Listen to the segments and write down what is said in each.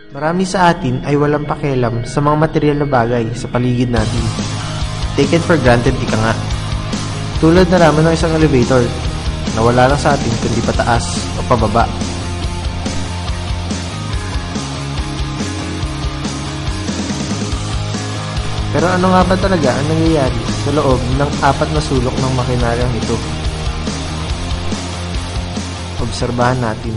Marami sa atin ay walang pakialam sa mga material na bagay sa paligid natin. Take it for granted, ika nga. Tulad na raman ng isang elevator na wala lang sa atin kundi pataas o pababa. Pero ano nga ba talaga ang nangyayari sa loob ng 4 na sulok ng makinaryang ito? Obserbahan natin.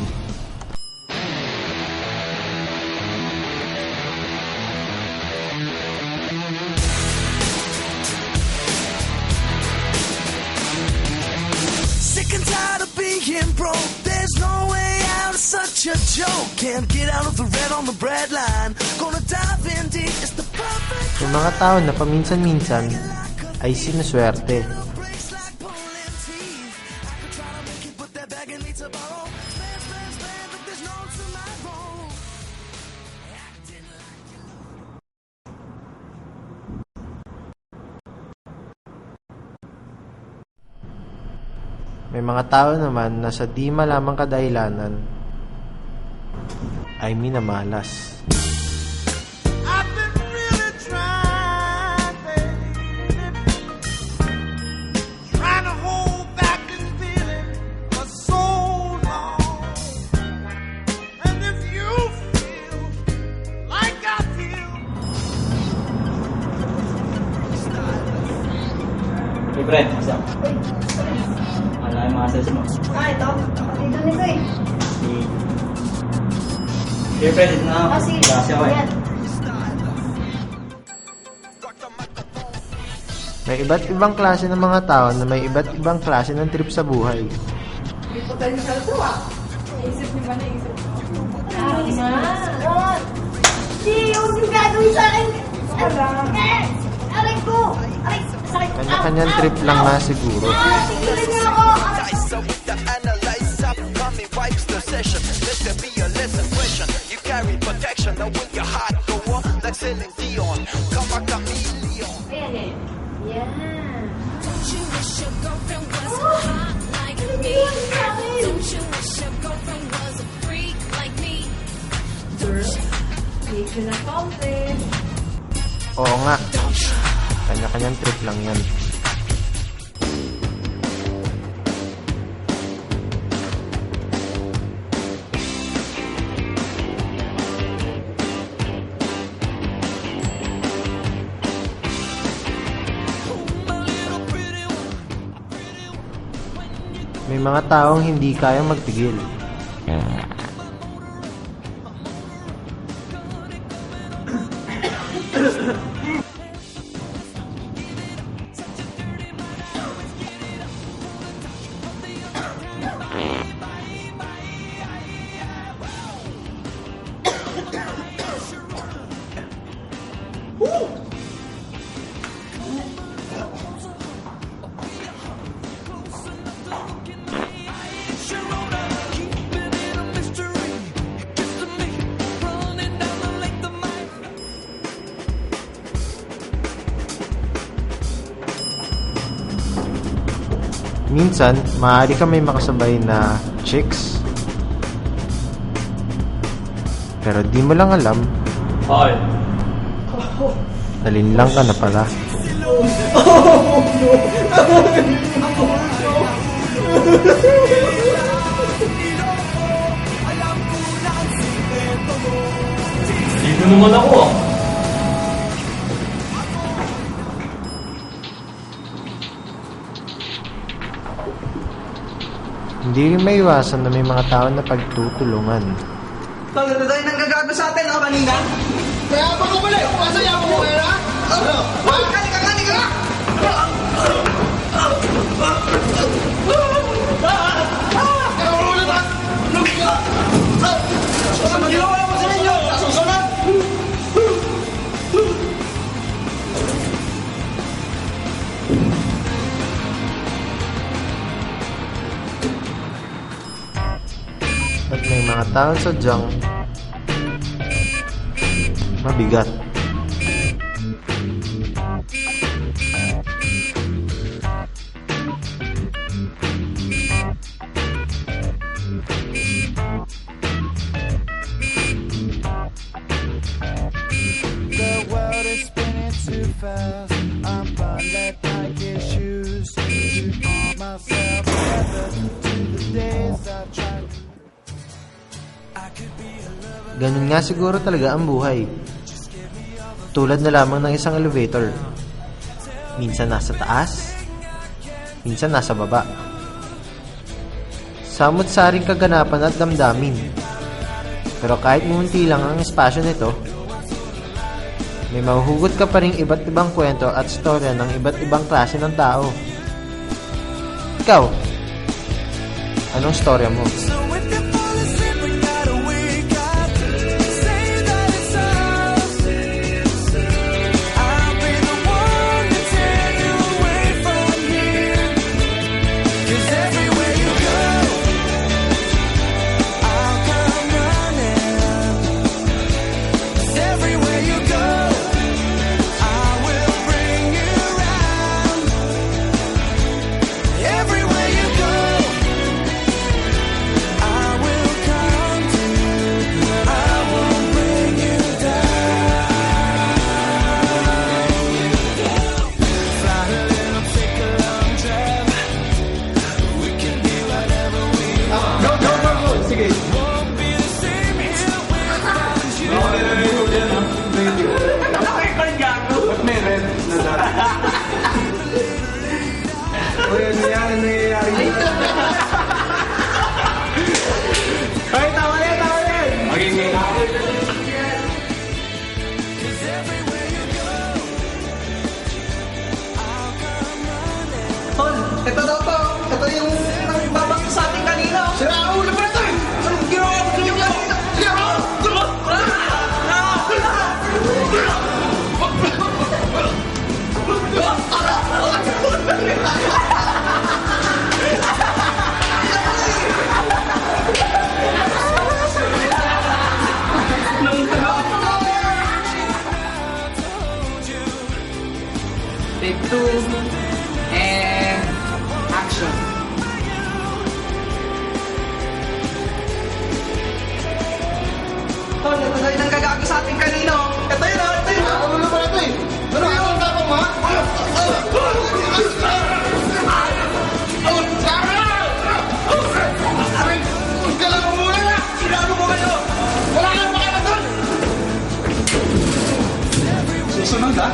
Sick and tired of being broke. There's no way out, it's such a joke. Can't get out of the red on the bread line. Gonna dive in deep, it's the perfect. May mga tao na paminsan-minsan ay sinuswerte. May mga tao naman na sa di malamang kadahilanan ay minamalas. Hey, Fred, what's up? Ano yung mga sales mo? Ito. Dito nito eh. Hey, Fred, ito na. Sige. Kasi ako eh. Yan. May iba't ibang klase ng mga tao na may iba't ibang klase ng trip sa buhay. May potential to ah. Naisip niyo ba naisip mo? Hindi, huwag yung gagawin sa akin. Aray ko! Aray, sakit. Kanya-kanyang trip lang nga siguro. Tigilan niyo ako! Aray ko! So with the analyze up, mommy wipes the session. Let there be a lesson question. You carry protection, now when your heart go up, like Celine Dion. Come a chameleon. Ayan eh. Yan. Don't you wish your girlfriend was hot like me? Don't you wish your girlfriend was a freak like me? Mission accomplished. Oo nga. Kanya-kanyang trip lang yan. May mga taong hindi kayang magtigil. Minsan, maaari ka may makasabay na chicks. Pero di mo lang alam, Paul. nalinlang ka na pala. Dito naman ako ah. Hindi rin maiwasan na may mga tao na pagtutulungan. Tangin na tayo nanggagago sa atin, ako kanina? Kaya pa ko pala, masaya mo ko kaya na? Kani ka na! Ginawa mo sa inyo! Susunod! At may mga tao sadyang mabigat. fast. I'm blind that I get used to keep myself together to the days I tried. Ganun nga siguro talaga ang buhay. Tulad na lamang ng isang elevator. Minsan nasa taas, minsan nasa baba. Samot-saring kaganapan at damdamin. Pero kahit munti lang ang espasyo nito, may mahuhugot ka pa ring iba't ibang kwento at storya ng iba't ibang klase ng tao. Ikaw, anong storya mo? So if you fall asleep and gotta wake up, say that it's us. I'll be the one to tear you away from here. 'Cause everywhere you go, I'll come running. 'Cause everywhere you go, I will bring you round. Everywhere you go, I will come to you, but I won't bring you down. Fly a little, take a long drive. We can be whatever we want. Go! Sige. Won't be the same here without you. Ba't may red na dati? Uy, ano yan? Ano nangyayari? Ay, tama yan! Okay. Tol, ito daw to. Ito yung nagbabak sa ating kanina. Sira ang ulo pa na to eh. Anong ginawa ko sa inyo? Take two, and action. Tol, ito daw yung nanggagago sa ating kanino. Ito yun ah, ito yun ah. Ano ba ito eh? Ano yung tapang mo ha? Galaw mo muna na! Sinalo mo kayo! Wala kang pakala doon! Susunod ha?